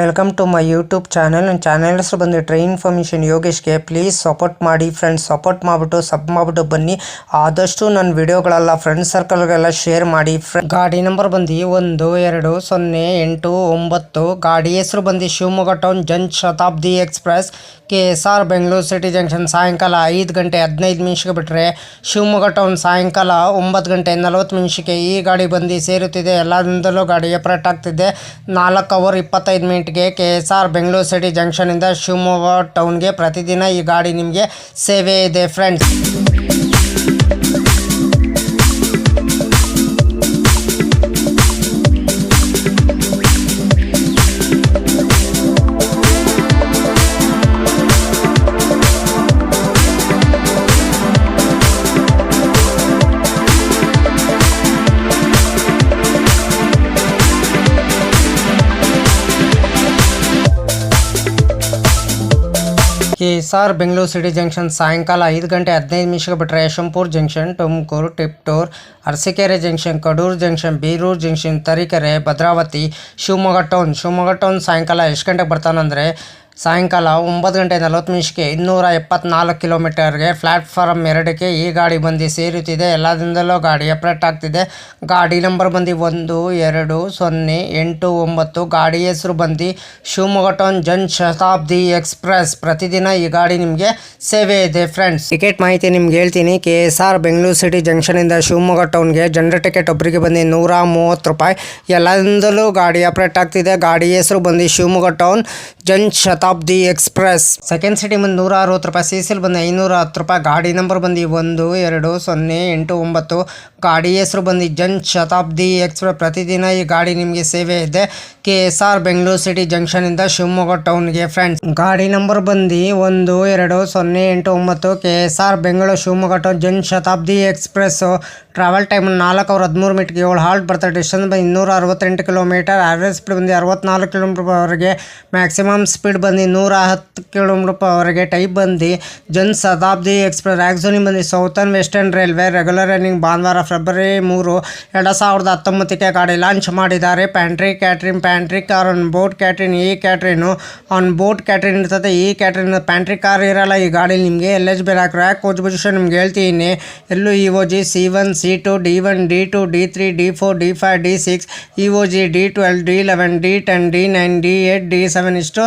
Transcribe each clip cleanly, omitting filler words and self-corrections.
Welcome to my YouTube channel. ನನ್ನ channel ಹೆಸರು ಬಂದು ಟ್ರೈನ್ ಇನ್ಫಾರ್ಮೇಷನ್ ಯೋಗೇಶ್ಗೆ. ಪ್ಲೀಸ್ ಸಪೋರ್ಟ್ ಮಾಡಿ ಫ್ರೆಂಡ್ಸ್, ಸಪೋರ್ಟ್ ಮಾಡಿಬಿಟ್ಟು ಸಬ್ ಮಾಡಿಬಿಟ್ಟು ಬನ್ನಿ. ಆದಷ್ಟು ನನ್ನ ವಿಡಿಯೋಗಳೆಲ್ಲ ಫ್ರೆಂಡ್ಸ್ ಸರ್ಕಲ್ಗೆಲ್ಲ ಶೇರ್ ಮಾಡಿ. ಗಾಡಿ ನಂಬರ್ ಬಂದು 12089. ಗಾಡಿ ಹೆಸರು ಬಂದು Shivamogga town Jan Shatabdi express KSR Bengaluru city junction ಸಾಯಂಕಾಲ 5 ಗಂಟೆ 15 ನಿಮಿಷಕ್ಕೆ ಬಿಟ್ಟರೆ ಶಿವಮೊಗ್ಗ ಟೌನ್ ಸಾಯಂಕಾಲ 9 ಗಂಟೆ 40 ನಿಮಿಷಕ್ಕೆ ಈ ಗಾಡಿ ಬಂದು ಸೇರುತ್ತಿದೆ. ಎಲ್ಲದಿಂದಲೂ ಗಾಡಿ ಆಪರೇಟ್ ಆಗ್ತಿದೆ. 4 ಅವರ್ 25 ಮಿನಿಟ್ಗೆ KSR ಬೆಂಗಳೂರು ಸಿಟಿ ಜಂಕ್ಷನಿಂದ ಶಿವಮೊಗ್ಗ ಟೌನ್ಗೆ ಪ್ರತಿದಿನ ಈ ಗಾಡಿ ನಿಮಗೆ ಸೇವೆ ಇದೆ friends. KSR Bengaluru city junction ಸಾಯಂಕಾಲ 5 ಗಂಟೆ 15 ನಿಮಿಷಕ್ಕೆ ಬಿಟ್ಟರೆ Yeshwanthpur junction, Tumakuru, Tiptur, Arsikere junction, Kadur junction, Birur junction, Tarikere, Bhadravati, Shivamogga town ಸಾಯಂಕಾಲ ಎಷ್ಟು ಗಂಟೆಗೆ ಬರ್ತಾನಂದರೆ ಸಾಯಂಕಾಲ 9 ಗಂಟೆ 40 ನಿಮಿಷಕ್ಕೆ 274 ಕಿಲೋಮೀಟರ್ಗೆ ಪ್ಲ್ಯಾಟ್ಫಾರ್ಮ್ 2ಕ್ಕೆ ಈ ಗಾಡಿ ಬಂದು ಸೇರುತ್ತಿದೆ. ಎಲ್ಲದಿಂದಲೂ ಗಾಡಿ ಆಪರೇಟ್ ಆಗ್ತಿದೆ. ಗಾಡಿ ನಂಬರ್ ಬಂದು 12089. ಗಾಡಿ ಹೆಸರು ಬಂದು ಶಿವಮೊಗ್ಗ ಟೌನ್ ಜನ್ ಶತಾಬ್ದಿ ಎಕ್ಸ್ಪ್ರೆಸ್. ಪ್ರತಿದಿನ ಈ ಗಾಡಿ ನಿಮಗೆ ಸೇವೆ ಇದೆ ಫ್ರೆಂಡ್ಸ್. ಟಿಕೆಟ್ ಮಾಹಿತಿ ನಿಮ್ಗೆ ಹೇಳ್ತೀನಿ. KSR ಬೆಂಗಳೂರು ಸಿಟಿ ಜಂಕ್ಷನಿಂದ ಶಿವಮೊಗ್ಗ ಟೌನ್ಗೆ ಜನರಲ್ ಟಿಕೆಟ್ ಒಬ್ಬರಿಗೆ ಬಂದು 130 ರೂಪಾಯಿ. ಎಲ್ಲದಿಂದಲೂ ಗಾಡಿ ಆಪರೇಟ್ ಆಗ್ತಿದೆ. ಗಾಡಿ ಹೆಸರು ಬಂದು Shivamogga town Jan Shatabdi express. Second city ಬಂದು 160 ರೂಪಾಯಿ. CCL ಬಂದು 510 ರೂಪಾಯಿ. ಗಾಡಿ ನಂಬರ್ ಬಂದು 12089. ಗಾಡಿ ಹೆಸರು ಬಂದು ಜನ್ ಶತಾಬ್ದಿ ಎಕ್ಸ್ಪ್ರೆಸ್. ಪ್ರತಿದಿನ ಈ ಗಾಡಿ ನಿಮಗೆ ಸೇವೆ ಇದೆ. KSR ಬೆಂಗಳೂರು ಸಿಟಿ ಜಂಕ್ಷನಿಂದ ಶಿವಮೊಗ್ಗ ಟೌನ್ಗೆ ಫ್ರೆಂಡ್ಸ್. ಗಾಡಿ ನಂಬರ್ ಬಂದು 12089. KSR Bengaluru Shivamogga town Jan Shatabdi express. Travel time 4 hour 13 ಮಿನಿಟ್ಗೆ 7 ಹಾಲ್ಟ್ ಬರ್ತಾರೆ. ಡಿಸ್ಟೆನ್ಸ್ ಬಂದು 268 ಕಿಲೋಮೀಟರ್. ಆವ್ರೇಜ್ ಸ್ಪೀಡ್ ಬಂದು 64 ಕಿಲೋಮೀಟರ್ವರೆಗೆ. ಮ್ಯಾಕ್ಸಿಮಮ್ ಸ್ಪೀಡ್ ಬಂದು 110 ಕಿಲೋಮೀಟರ್ವರೆಗೆ. ಟೈಪ್ ಬಂದು ಜನ್ ಶತಾಬ್ದಿ ಎಕ್ಸ್ಪ್ರೆಸ್. ರ್ಯಾಕ್ಸೋನಿಂಗ್ ಬಂದು southern western railway. Regular running ಭಾನುವಾರ ಫೆಬ್ರವರಿ 3, 2019ಕ್ಕೆ ಗಾಡಿ ಲಾಂಚ್ ಮಾಡಿದ್ದಾರೆ. Pantry car on board catering. ಈ ಕ್ಯಾಟ್ರಿನು ಆನ್ ಬೋರ್ಡ್ ಕ್ಯಾಟ್ರಿನ್ ಇರ್ತದೆ. ಈ ಕ್ಯಾಟ್ರಿನ್ ಪ್ಯಾಂಟ್ರಿ ಕಾರ್ ಇರಲ್ಲ ಈ ಗಾಡಿ ನಿಮಗೆ. LHB ರ್ಯಾಕ್ ಕೋಚ್ ಪೊಸಿಷನ್ ನಿಮ್ಗೆ ಹೇಳ್ತೀನಿ. LOG C1 C2 D1 D2 D3 D4 D5 D6 EOG D12 D11 D10 D9 D8 D7 ಇಷ್ಟು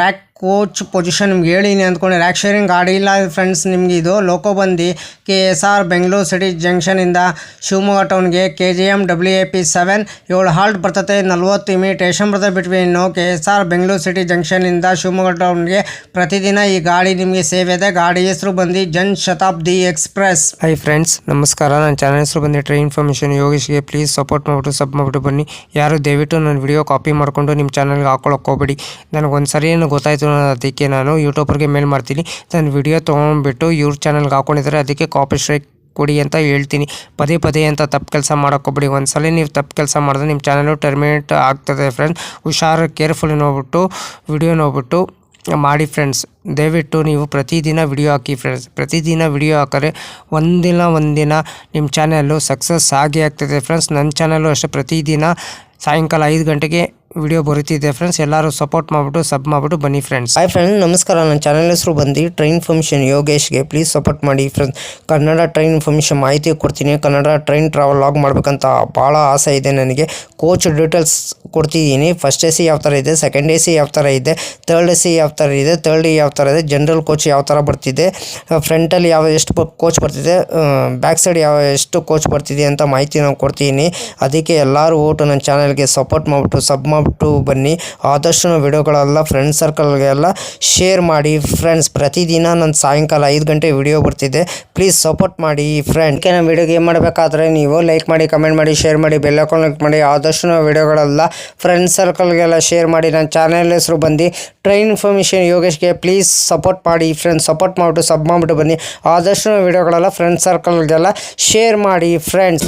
ರ್ಯಾಕ್ ಕೋಚ್ ಪೊಸಿಷನ್ ನಿಮ್ಗೆ ಹೇಳಿನಿ ಅಂದ್ಕೊಂಡು. ರ್ಯಾಕ್ ಶೇರಿಂಗ್ ಗಾಡಿ ಇಲ್ಲ ಫ್ರೆಂಡ್ಸ್. ನಿಮಗೆ ಇದು ಲೋಕೋ ಬಂದು KSR ಬೆಂಗಳೂರು ಸಿಟಿ ಜಂಕ್ಷನಿಂದ ಶಿವಮೊಗ್ಗ ಟೌನ್ಗೆ KGM WAP 7 7 ಹಾಲ್ಟ್ ಬರ್ತದೆ. 40 ಮಿನಿಟೇಷನ್ ಬರ್ತದೆ ಬಿಟ್ವೀನ್ KSR ಬೆಂಗಳೂರು ಸಿಟಿ ಜಂಕ್ಷನಿಂದ ಶಿವಮೊಗ್ಗ ಟೌನ್ಗೆ. ಪ್ರತಿದಿನ ಈ ಗಾಡಿ ನಿಮಗೆ ಸೇವೆ ಇದೆ. ಗಾಡಿ ಹೆಸರು ಬಂದು Jan Shatabdi express. Hi friends, ನಮಸ್ಕಾರ. ನನ್ನ ಚಾನಲ್ ಹೆಸರು ಬಂದು ಟ್ರೈನ್ ಇನ್ಫಾರ್ಮೇಷನ್ ಯೋಗೇಶ್ಗೆ. ಪ್ಲೀಸ್ ಸಪೋರ್ಟ್ ಮಾಡಿಬಿಟ್ಟು ಸಬ್ ಮಾಡಿಬಿಟ್ಟು ಬನ್ನಿ. ಯಾರು ದಯವಿಟ್ಟು ನನ್ನ ವಿಡಿಯೋ ಕಾಪಿ ಮಾಡಿಕೊಂಡು ನಿಮ್ಮ ಚಾನಲ್ಗೆ ಹಾಕೊಳ್ಳೋಕೆ ಹೋಗ್ಬೇಡಿ. ನನಗೊಂದು ಸರಿ ಗೊತ್ತಾಯಿತು, ಅದಕ್ಕೆ ನಾನು ಯೂಟ್ಯೂಬರ್ಗೆ ಮೇಲ್ ಮಾಡ್ತೀನಿ. ನನ್ನ ವಿಡಿಯೋ ತೊಗೊಂಡ್ಬಿಟ್ಟು ಇವ್ರ ಚಾನಲ್ಗೆ ಹಾಕೊಂಡಿದ್ದಾರೆ, ಅದಕ್ಕೆ ಕಾಪಿ ಸ್ಟ್ರೈಕ್ ಕೊಡಿ ಅಂತ ಹೇಳ್ತೀನಿ. ಪದೇ ಅಂತ ತಪ್ಪು ಕೆಲಸ ಮಾಡೋಕ್ಕೋಗ್ಬಿಡಿ. ಒಂದ್ಸಲ ನೀವು ತಪ್ಪು ಕೆಲಸ ಮಾಡಿದ್ರೆ ನಿಮ್ಮ ಚಾನಲು ಟರ್ಮಿನೇಟ್ ಆಗ್ತದೆ ಫ್ರೆಂಡ್ಸ್. ಹುಷಾರು, ಕೇರ್ಫುಲ್ಲಿ ನೋಡ್ಬಿಟ್ಟು ವಿಡಿಯೋ ನೋಡ್ಬಿಟ್ಟು ಮಾಡಿ ಫ್ರೆಂಡ್ಸ್. ದಯವಿಟ್ಟು ನೀವು ಪ್ರತಿದಿನ ವಿಡಿಯೋ ಹಾಕಿ ಫ್ರೆಂಡ್ಸ್. ಪ್ರತಿದಿನ ವಿಡಿಯೋ ಹಾಕಿದ್ರೆ ಒಂದಿನ ನಿಮ್ಮ ಚಾನಲ್ಲು ಸಕ್ಸಸ್ ಆಗೇ ಆಗ್ತದೆ ಫ್ರೆಂಡ್ಸ್. ನನ್ನ ಚಾನಲ್ಲು ಅಷ್ಟೇ ಪ್ರತಿದಿನ ಸಾಯಂಕಾಲ 5 ಗಂಟೆಗೆ ವಿಡಿಯೋ ಬರುತ್ತಿದೆ ಫ್ರೆಂಡ್ಸ್. ಎಲ್ಲರೂ ಸಪೋರ್ಟ್ ಮಾಡಿಬಿಟ್ಟು ಸಬ್ ಮಾಡಿಬಿಟ್ಟು ಬನ್ನಿ ಫ್ರೆಂಡ್ಸ್. ಹಾಯ್ ಫ್ರೆಂಡ್ಸ್, ನಮಸ್ಕಾರ. ನನ್ನ ಚಾನಲ್ ಹೆಸರು ಬಂದು ಟ್ರೈನ್ ಇನ್ಫಾರ್ಮೇಷನ್ ಯೋಗೇಶ್ಗೆ. ಪ್ಲೀಸ್ ಸಪೋರ್ಟ್ ಮಾಡಿ ಫ್ರೆಂಡ್ಸ್. ಕನ್ನಡ ಟ್ರೈನ್ ಇನ್ಫಾರ್ಮೇಷನ್ ಮಾಹಿತಿ ಕೊಡ್ತೀನಿ. ಕನ್ನಡ ಟ್ರೈನ್ ಟ್ರಾವೆಲ್ ಲಾಗ್ ಮಾಡಬೇಕಂತ ಭಾಳ ಆಸೆ ಇದೆ ನನಗೆ. ಕೋಚ್ ಡೀಟೇಲ್ಸ್ ಕೊಡ್ತಿದ್ದೀನಿ. ಫಸ್ಟ್ AC ಯಾವ ಥರ ಇದೆ, ಸೆಕೆಂಡ್ AC ಯಾವ ಥರ ಇದೆ, ಥರ್ಡ್ AC ಯಾವ ಥರ ಇದೆ, ಥರ್ಡ್ ಯಾವ ಥರ ಇದೆ, ಜನರಲ್ ಕೋಚ್ ಯಾವ ಥರ ಬರ್ತಿದೆ, ಫ್ರಂಟಲ್ಲಿ ಎಷ್ಟು ಕೋಚ್ ಬರ್ತಿದೆ, ಬ್ಯಾಕ್ ಸೈಡ್ ಎಷ್ಟು ಕೋಚ್ ಬರ್ತಿದೆ ಅಂತ ಮಾಹಿತಿ ನಾನು ಕೊಡ್ತೀನಿ. ಅದಕ್ಕೆ ಎಲ್ಲರೂ ಓಟು ನನ್ನ ಚಾನಲ್ಗೆ ಸಪೋರ್ಟ್ ಮಾಡಿಬಿಟ್ಟು ಸಬ್ ಮಾಡಿಬಿಟ್ಟು ಬನ್ನಿ. ಆದಷ್ಟು ವಿಡಿಯೋಗಳೆಲ್ಲ ಫ್ರೆಂಡ್ಸ್ ಸರ್ಕಲ್ಗೆಲ್ಲ ಶೇರ್ ಮಾಡಿ ಫ್ರೆಂಡ್ಸ್. ಪ್ರತಿದಿನ ನನ್ನ ಸಾಯಂಕಾಲ 5 ಗಂಟೆ ವಿಡಿಯೋ ಬರ್ತಿದೆ. ಪ್ಲೀಸ್ ಸಪೋರ್ಟ್ ಮಾಡಿ ಫ್ರೆಂಡ್. ನಮ್ಮ ವಿಡಿಯೋಗೆ ಏನು ಮಾಡಬೇಕಾದ್ರೆ ನೀವು ಲೈಕ್ ಮಾಡಿ, ಕಮೆಂಟ್ ಮಾಡಿ, ಶೇರ್ ಮಾಡಿ, ಬೆಲ್ ಐಕಾನ್ ಕ್ಲಿಕ್ ಮಾಡಿ. ಆದಷ್ಟು ವಿಡಿಯೋಗಳೆಲ್ಲ ಫ್ರೆಂಡ್ಸ್ ಸರ್ಕಲ್ಗೆಲ್ಲ ಶೇರ್ ಮಾಡಿ. ನನ್ನ ಚಾನಲ್ ಹೆಸರು ಬಂದು ಟ್ರೈನ್ ಇನ್ಫಾರ್ಮೇಷನ್ ಯೋಗೇಶ್ಗೆ. ಪ್ಲೀಸ್ ಸಪೋರ್ಟ್ ಮಾಡಿ ಫ್ರೆಂಡ್ಸ್. ಸಪೋರ್ಟ್ ಮಾಡಿಬಿಟ್ಟು ಸಬ್ ಮಾಡಿಬಿಟ್ಟು ಬನ್ನಿ. ಆದಷ್ಟು ವಿಡಿಯೋಗಳೆಲ್ಲ ಫ್ರೆಂಡ್ಸ್ ಸರ್ಕಲ್ಗೆಲ್ಲ ಶೇರ್ ಮಾಡಿ ಫ್ರೆಂಡ್ಸ್.